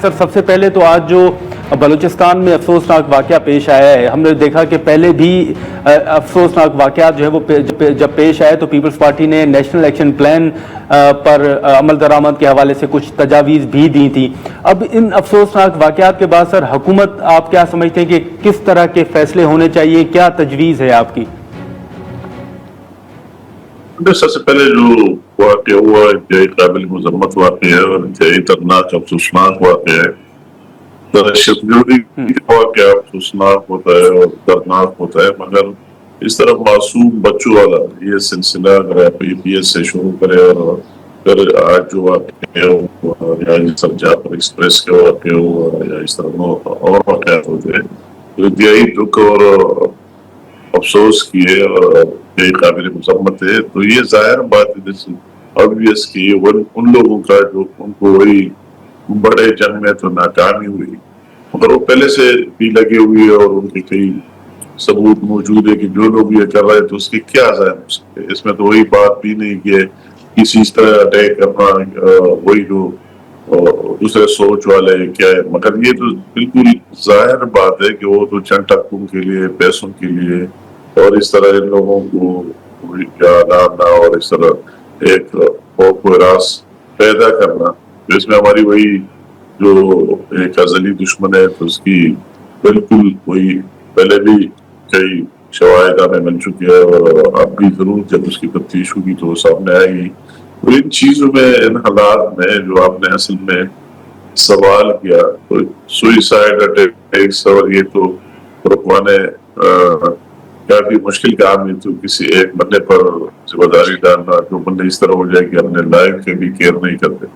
سر سب سے پہلے تو آج جو بلوچستان میں افسوسناک واقعہ پیش آیا ہے، ہم نے دیکھا کہ پہلے بھی افسوسناک واقعات جو ہے وہ جب پیش آئے تو پیپلز پارٹی نے نیشنل ایکشن پلان پر عمل درآمد کے حوالے سے کچھ تجاویز بھی دی تھی۔ اب ان افسوسناک واقعات کے بعد سر حکومت آپ کیا سمجھتے ہیں کہ کس طرح کے فیصلے ہونے چاہیے، کیا تجویز ہے آپ کی؟ سب سے پہلے جو واقعہ ہوا انتہائی قابل مذمت واقعہ ہے اور انتہائی دردناک افسوسناک واقعہ ہے۔ دہشت گردی واقعہ افسوسناک ہوتا ہے اور دردناک ہوتا ہے، مگر اس طرح معصوم بچوں والا یہ سلسلہ اگر آپ APS سے شروع کرے اور پھر آج جو واقعہ ہوا یا سب جعفر ایکسپریس کے واقعہ ہوا یا اس طرح اور واقعات ہوتے ہیں تو انتہائی دکھ اور افسوس کیے اور یہی قابل مذمت ہے۔ تو یہ ظاہر بات ہے جیسے obvious کی ان لوگوں کا جو ان کو وہی بڑے جنگ میں تو ناکامی ہوئی، مگر وہ پہلے سے بھی لگے ہوئی اور ان کے کئی ثبوت موجود ہے کہ جو لوگ یہ کر رہے تو اس کی کیا ظاہر ہو سکتے۔ اس میں تو وہی بات بھی نہیں کہ کسی اس طرح اٹیک کرنا وہی جو دوسرے سوچ والے کیا ہے، مگر یہ تو بالکل ظاہر بات ہے کہ وہ تو چند ٹکوں کے لیے، پیسوں کے لیے اور اس طرح ان لوگوں کو ڈالنا اور اس طرح ایک خوف و ہراس پیدا کرنا، جس میں ہماری وہی جو ایک ازلی دشمن ہے تو اس کی بالکل وہی پہلے بھی کئی شواہد ہمیں مل چکی ہے اور اب بھی ضرور جب اس کی تفتیش ہوگی تو وہ سامنے آئے گی۔ تو ان چیزوں میں، ان حالات میں جو آپ نے اصل میں سوال کیا تو سوئسائڈ اٹیکس اور یہ تو رکوانے کافی مشکل کام ہے۔ تو کسی ایک بندے پر ذمہ داری ڈالنا جو بندے اس طرح ہو جائے کہ اپنے لائف کے بھی کیئر نہیں کرتے،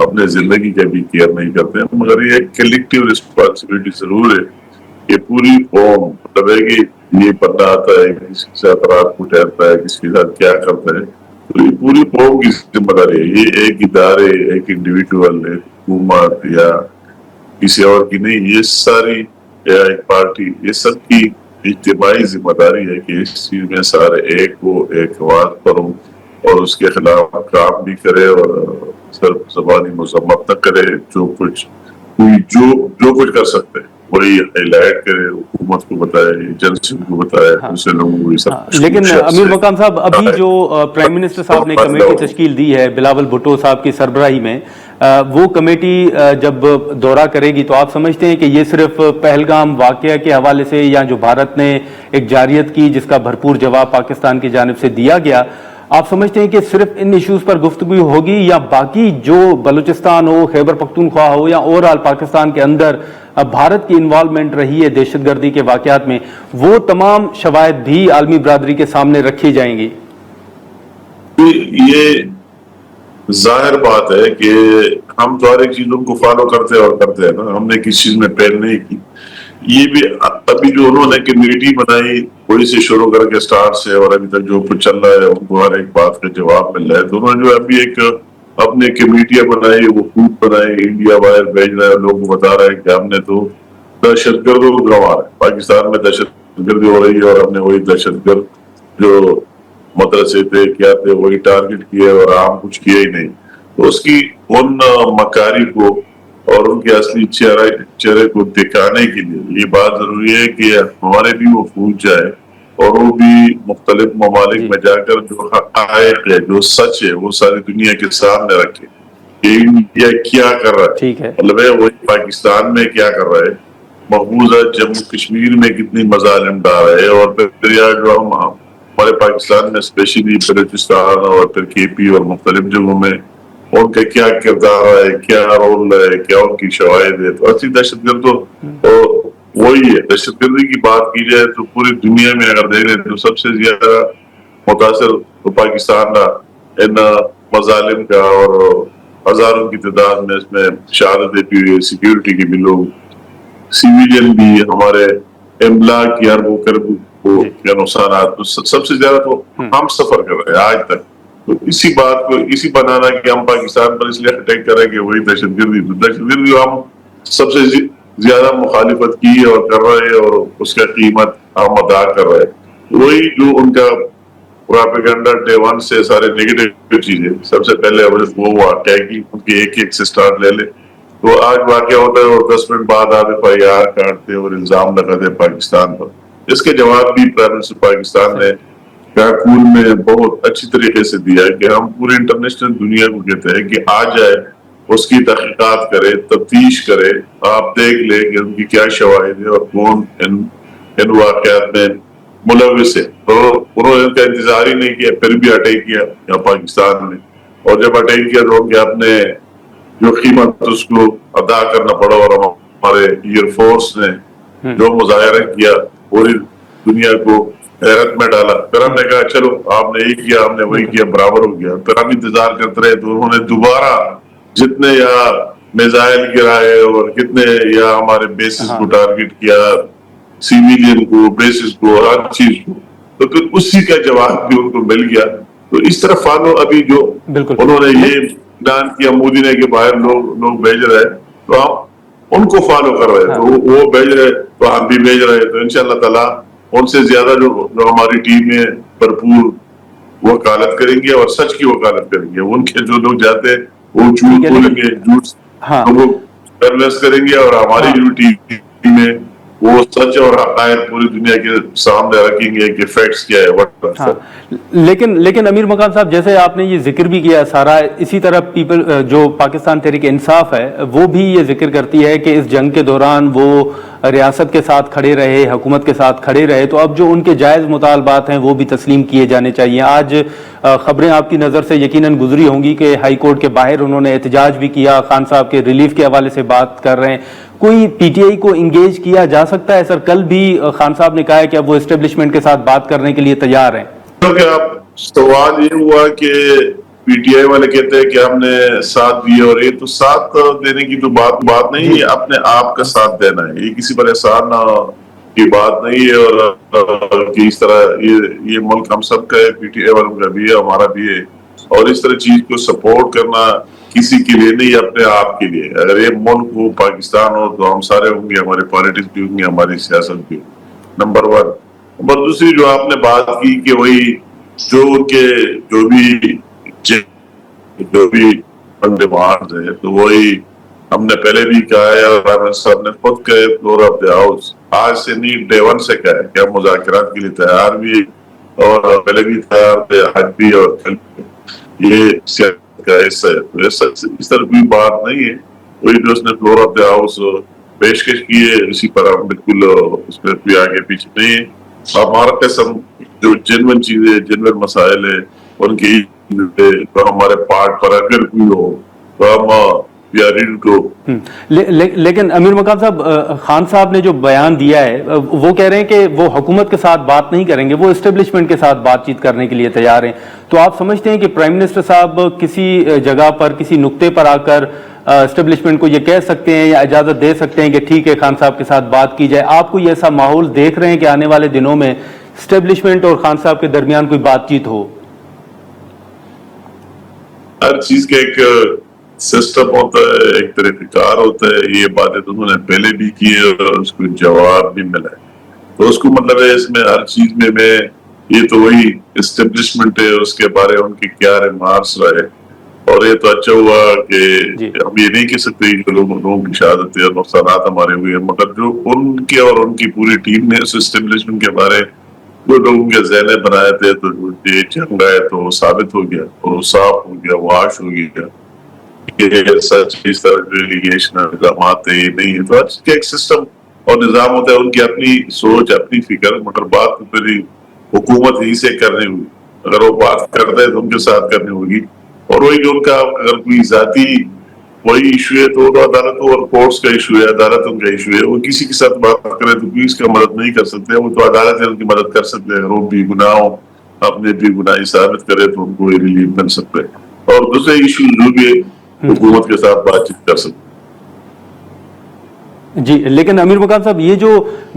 اپنے زندگی کے بھی کیئر نہیں کرتے، مگر یہ ایک کلیکٹیو رسپانسبلٹی ضرور ہے کہ پوری قوم مطلب ہے کہ یہ بندہ آتا ہے کسی کے ساتھ رات کو ٹھہرتا ہے، کسی کے ساتھ کیا کرتا ہے، تو یہ پوری قوم کی ذمہ داری ہے۔ یہ ایک ادارے، ایک انڈیویجول، ایک حکومت یا کسی اور کی نہیں، یہ ساری یا ایک پارٹی، یہ سب کی اجتماعی ذمہ داری ہے کہ اس چیز میں سارے ایک کو ایک آواز پر ہوں اور اس کے خلاف کام بھی کرے اور صرف زبانی مذمت نہ کرے، جو کچھ کر سکتے ہیں وہی ہائی لائٹ کرے، حکومت کو بتائے، ایجنسی کو بتائے، دوسرے لوگوں کو یہ سب۔ لیکن امیر مقام صاحب، ابھی جو پرائم منسٹر صاحب نے کمیٹی تشکیل دی ہے بلاول بھٹو صاحب کی سربراہی میں، وہ کمیٹی جب دورہ کرے گی تو آپ سمجھتے ہیں کہ یہ صرف پہلگام واقعہ کے حوالے سے یا جو بھارت نے ایک جارحیت کی جس کا بھرپور جواب پاکستان کی جانب سے دیا گیا، آپ سمجھتے ہیں کہ صرف ان ایشوز پر گفتگو ہوگی یا باقی جو بلوچستان ہو، خیبر پختونخوا ہو یا اوورآل پاکستان کے اندر بھارت کی انوالومنٹ رہی ہے دہشت گردی کے واقعات میں، وہ تمام شواہد بھی عالمی برادری کے سامنے رکھی جائیں گی؟ یہ ظاہر بات ہے کہ ہم تو ہر ایک چیزوں کو فالو کرتے ہیں نا، ہم نے کسی چیز میں پہل نہیں کی۔ یہ بھی ابھی جو انہوں نے کمیٹی بنائی وہی سے شروع کر کے سٹارٹ سے اور ابھی تک جو کچھ چل رہا ہے ان کو ہر ایک بات کا جواب مل رہا ہے۔ تو انہوں نے جو ابھی ایک اپنے کمیٹیاں بنائی، وہ خود بنائی، انڈیا باہر بھیج رہا ہے، لوگوں کو بتا رہا ہے کہ ہم نے تو دہشت گردوں کو گنوا ہے، پاکستان میں دہشت گردی ہو رہی ہے اور ہم نے وہی دہشت گرد جو مدرسے تھے کیا تھے وہی ٹارگٹ کیے اور عام کچھ کیا ہی نہیں۔ تو اس کی ان مکاری کو اور ان کے اصلی چہرے کو دکھانے کے لیے یہ بات ضروری ہے کہ ہمارے بھی وہ فوج جائے اور وہ بھی مختلف ممالک میں جا کر جو حقائق ہے، جو سچ ہے، وہ ساری دنیا کے سامنے رکھے کہ انڈیا کیا کر رہا ہے، مطلب ہے وہی پاکستان میں کیا کر رہا ہے، مقبوضہ جموں کشمیر میں کتنی مظالم ڈال رہے ہیں، اور پھر یا جو ہمارے پاکستان میں اسپیشلی بلوچستان اور پھر KP اور مختلف جگہوں میں ان کا کیا کردار ہے، کیا رول ہے، کیا ان کی شواہد ہے۔ تو اصلی دہشت گرد تو وہی ہے۔ دہشت گردی کی بات کی جائے تو پوری دنیا میں اگر دیکھیں تو سب سے زیادہ متاثر تو پاکستان ان مظالم کا اور ہزاروں کی تعداد میں اس میں شہادتیں بھی ہوئی، سیکیورٹی کے بھی لوگ، سیویلین بھی، ہمارے املاک کی اربوں کو نقصانات، سب سے زیادہ تو ہم سفر کر رہے ہیں آج تک۔ تو اسی بات کو اسی بنانا کہ ہم پاکستان پر اس لیے اٹیک کریں کہ وہی دہشت گردی، تو دہشت گردی ہم سب سے زیادہ مخالفت کی اور کر رہے ہیں اور اس کا قیمت ہم ادا کر رہے ہیں۔ وہی جو ان کا پراپیگنڈا ڈے ون سے سارے نیگیٹو چیزیں، سب سے پہلے وہ واقعہ کی ان کے ایک سے سٹارٹ لے لے تو آج واقعہ ہوتا ہے اور 10 منٹ بعد آپ FIR کاٹتے اور الزام لگاتے پاکستان پر۔ اس کے جواب بھی پرائم منسٹر پاکستان نے کول میں بہت اچھی طریقے سے دیا ہے کہ ہم پوری انٹرنیشنل دنیا کو کہتے ہیں کہ آ جائے، اس کی تحقیقات کرے، تفتیش کرے، آپ دیکھ لیں کہ ان کی کیا شواہد ہے اور کون ان واقعات میں ملوث ہے۔ تو انہوں نے ان کا انتظار ہی نہیں کیا، پھر بھی اٹیک کیا یا پاکستان نے، اور جب اٹیک کیا تو کہ آپ نے جو قیمت اس کو ادا کرنا پڑا، اور ہمارے ایئر فورس نے جو مظاہرہ کیا پوری دنیا کو حیرت میں ڈالا۔ پھر ہم نے کہا چلو آپ نے یہ کیا، ہم نے وہی کیا، برابر ہو گیا۔ پھر ہم انتظار کرتے رہے تو انہوں نے دوبارہ جتنے یا میزائل گرائے اور کتنے یا ہمارے بیسز کو ٹارگٹ کیا، سیویلین کو، بیسز کو، ہر چیز کو، تو پھر اسی کا جواب بھی ان کو مل گیا۔ تو اس طرح فالو ابھی جو انہوں نے یہ اعلان کیا مودی نے کہ باہر لوگ بھیج رہے ہیں، تو ہم ان کو فالو کر رہے ہیں، تو وہ بھیج رہے تو ہم بھی بھیج رہے ہیں۔ تو انشاءاللہ تعالیٰ ان سے زیادہ جو ہماری ٹیم ہے بھرپور وکالت کریں گے اور سچ کی وکالت کریں گے۔ ان کے جو لوگ جاتے ہیں وہ جھوٹ بولیں گے، جھوٹ لوگوں کو کنوینس کریں گے، اور ہماری جو ٹیم ہے وہ سچ اور حقائق پوری دنیا کے سامنے رکھیں گے کہ فیکٹس کیا ہے۔ لیکن امیر مقام صاحب، جیسے آپ نے یہ ذکر بھی کیا سارا، اسی طرح پیپل جو پاکستان تحریک انصاف ہے وہ بھی یہ ذکر کرتی ہے کہ اس جنگ کے دوران وہ ریاست کے ساتھ کھڑے رہے، حکومت کے ساتھ کھڑے رہے، تو اب جو ان کے جائز مطالبات ہیں وہ بھی تسلیم کیے جانے چاہیے۔ آج خبریں آپ کی نظر سے یقیناً گزری ہوں گی کہ ہائی کورٹ کے باہر انہوں نے احتجاج بھی کیا، خان صاحب کے ریلیف کے حوالے سے بات کر رہے ہیں۔ کوئی پی ٹی آئی کو انگیج کیا جا سکتا ہے؟ سر کل بھی خان صاحب نے کہا ہے کہ اب وہ اسٹیبلشمنٹ کے ساتھ بات کرنے کے لیے تیار ہیں۔ سوال یہ ہوا کہ پی ٹی آئی والے کہتے ہیں کہ ہم نے ساتھ دیا، اور یہ تو ساتھ دینے کی تو بات نہیں ہے، اپنے آپ کا ساتھ دینا ہے، یہ کسی پر احسان کی بات نہیں ہے، اور اس طرح یہ ملک ہم سب کا ہے، پی ٹی آئی والوں کا بھی ہے، ہمارا بھی ہے، اور اس طرح چیز کو سپورٹ کرنا کسی کے لیے نہیں، اپنے آپ کے لیے۔ اگر یہ ملک ہو، پاکستان ہو، تو ہم سارے ہوں گے، ہمارے پالیٹکس بھی ہوں گے، ہماری سیاست بھی، نمبر 1۔ نمبر 2 جو آپ نے بات کی کہ وہی جو ان کے جو بھی ڈیمانڈز ہیں، تو وہی ہم نے پہلے بھی کہا ہے، اور پرائم منسٹر صاحب نے خود کہے فلور آف دی ہاؤس، آج سے نہیں ڈے 1 سے کہا ہے کہ ہم مذاکرات کے لیے تیار بھی، اور پہلے بھی تیار تھے، آج بھی، اور یہ سیاست کا حصہ ہے۔ اس طرح کوئی بات نہیں ہے، وہی جو اس نے فلور آف دی ہاؤس پیشکش کی ہے اسی پر ہم بالکل اس میں کوئی آگے پیچھے نہیں ہے۔ ہمارا قسم جو جنون چیزیں، جنون مسائل ہے، ان کی تو ہمارے پارٹ پر اگر کوئی ہو تو ہم لیکن امیر مقام صاحب، خان صاحب نے جو بیان دیا ہے وہ کہہ رہے ہیں کہ وہ حکومت کے ساتھ بات نہیں کریں گے، وہ اسٹیبلشمنٹ کے ساتھ بات چیت کرنے کے لیے تیار ہیں۔ تو آپ سمجھتے ہیں کہ پرائم منسٹر صاحب کسی جگہ پر، کسی نقطے پر آ کر اسٹیبلشمنٹ کو یہ کہہ سکتے ہیں یا اجازت دے سکتے ہیں کہ ٹھیک ہے خان صاحب کے ساتھ بات کی جائے؟ آپ کو یہ ایسا ماحول دیکھ رہے ہیں کہ آنے والے دنوں میں اسٹیبلشمنٹ اور خان صاحب کے درمیان کوئی بات چیت ہو؟ ہر چیز کا ایک سسٹم ہوتا ہے، ایک طریقہ کار ہوتا ہے، یہ باتیں تو انہوں نے پہلے بھی کی ہے اور اس کو جواب بھی ملا ہے، تو اس کو مطلب ہے اس میں ہر چیز میں یہ تو وہی اسٹیبلشمنٹ ہے، اس کے بارے ان کی کیا ریمارکس رہے، اور یہ تو اچھا ہوا کہ ہم یہ نہیں کہہ سکتے کہ لوگوں کی شہادت اور نقصانات ہمارے ہوئے ہیں، مگر جو ان کے اور ان کی پوری ٹیم نے اس اسٹیبلشمنٹ کے بارے جو لوگوں کے ذہن بنائے تھے، تو یہ جنگ ہے تو وہ ثابت ہو گیا، اور وہ صاف ہو گیا، وہ عاش ہو گیا کہ سچ اس طرح جو ایلیگیشن الزامات ہے یہ نہیں ہے۔ تو آج کے ایک سسٹم اور نظام ہوتا ہے، ان کی اپنی سوچ، اپنی فکر، مگر بات تو پھر حکومت ہی سے کرنی ہوئی، اگر وہ بات کرتے ہیں تو ان کے ساتھ کرنی ہوگی، اور وہی جو ان کا اگر کوئی ذاتی وہی ایشو ہے تو وہ عدالت اور کورٹس کا ایشو ہے، عدالت ان کا ایشو ہے، وہ کسی کے ساتھ بات کرے تو پولیس کا مدد نہیں کر سکتے، وہ تو عدالت ان کی مدد کر سکتے ہیں، وہ بھی گناہ اپنے بھی گناہی ثابت کرے تو ان کو ریلیف مل سکتا ہے، اور دوسرے ایشو جو بھی ہے حکومت کے ساتھ بات چیت کر سکتے۔ جی، لیکن امیر مقام صاحب، یہ جو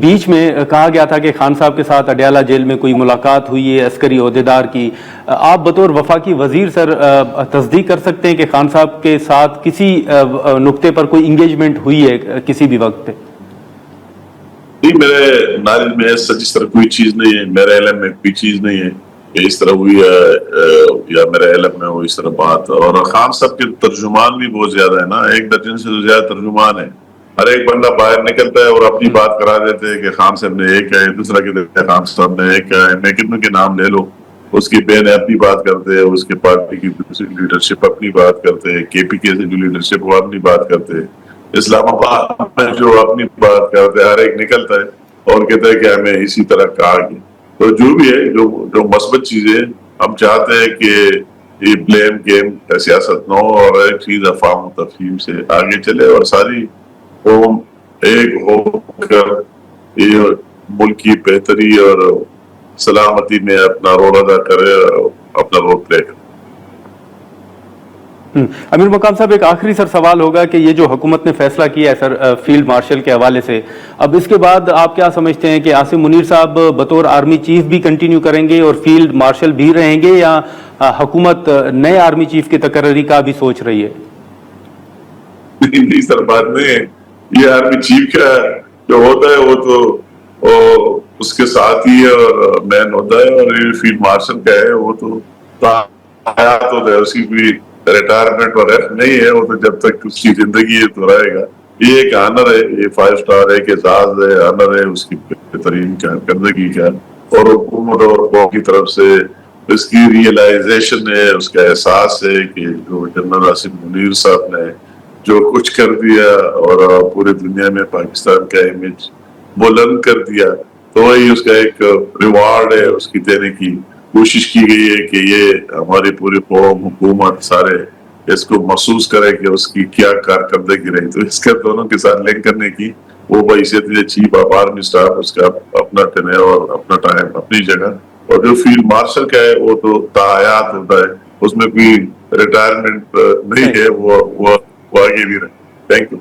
بیچ میں کہا گیا تھا کہ خان صاحب کے ساتھ اڈیالہ جیل میں کوئی ملاقات ہوئی ہے عسکری عہدیدار کی، آپ بطور وفاقی وزیر سر تصدیق کر سکتے ہیں کہ خان صاحب کے ساتھ کسی نقطے پر کوئی انگیجمنٹ ہوئی ہے کسی بھی وقت پہ؟ نہیں، میرے نالج میں سچ اس طرح کوئی چیز نہیں ہے، میرے علم میں کوئی چیز نہیں ہے، کہ اس طرح ہوئی ہے یا میرے علم میں وہ اس طرح بات. اور خان صاحب کے ترجمان بھی بہت زیادہ ہے نا, 1 درجن سے زیادہ ترجمان ہے. ہر ایک بندہ باہر نکلتا ہے اور اپنی بات کرا دیتے ہیں کہ خان صاحب نے ایک ہے, دوسرا کہتے ہیں خان صاحب نے ایک ہے. میں کتنوں کے نام لے لو, اس کی بہن اپنی بات کرتے ہیں, اس کے پارٹی کی لیڈرشپ اپنی بات کرتے ہیں, کے پی کے سے جو لیڈرشپ وہ اپنی بات کرتے ہیں, اسلام آباد میں جو اپنی بات کرتے ہیں, ہر ایک نکلتا ہے اور کہتا ہے کہ ہمیں اسی طرح کہا گیا. تو جو بھی ہے جو مثبت چیزیں ہم چاہتے ہیں کہ یہ بلیم گیم سیاست نہ ہو اور ایک چیز افہام و تفہیم سے آگے چلے اور ساری قوم ایک ہو کر یہ ملک کی بہتری اور سلامتی میں اپنا رول ادا کرے اور اپنا رول پلے کرے. امیر مقام صاحب, ایک آخری سر سوال ہوگا کہ یہ جو حکومت نے فیصلہ کیا ہے سر فیلڈ مارشل کے حوالے سے, اب اس کے بعد آپ کیا سمجھتے ہیں کہ عاصم منیر صاحب بطور آرمی چیف بھی کنٹینیو کریں گے اور فیلڈ مارشل بھی رہیں گے, یا حکومت نئے آرمی چیف کی تقرری کا بھی سوچ رہی ہے؟ نہیں سر, بات نہیں ہے. یہ آرمی چیف کا جو ہوتا ہے وہ تو اس کے ساتھ ہی اور مین ہوتا ہے, اور یہ فیلڈ مارشل کا ہے وہ تو حیات ہوتا ہے, اس کی کوئی ریٹائرمنٹ وغیرہ نہیں ہے, وہ تو جب تک اس کی زندگی ہے تو رہے گا. یہ ایک آنر ہے, یہ 5 اسٹار ہے, ایک اعزاز ہے, آنر ہے اس کی بہترین کارکردگی کا, اور حکومت اور قوم کی طرف سے اس کی ریئلائزیشن ہے, اس کا احساس ہے کہ جو جنرل عاصم منیر صاحب نے جو کچھ کر دیا اور پوری دنیا میں پاکستان کا امیج بلند کر دیا, تو وہی اس کا ایک ریوارڈ ہے, اس کی دینے کی کوشش کی گئی ہے کہ یہ ہماری پوری قوم حکومت سارے اس کو محسوس کرے کہ اس کی کیا کارکردگی رہی. تو اس کا دونوں کے ساتھ لنک کرنے کی وہ بحیثیت چیف آف آرمی اسٹاف, اس کا اپنا ٹینر اور اپنا ٹائم اپنی جگہ, اور جو فیلڈ مارشل کا ہے وہ تو تاحیات ہوتا ہے, اس میں کوئی ریٹائرمنٹ نہیں ہے, وہ آگے بھی رہے. Thank you.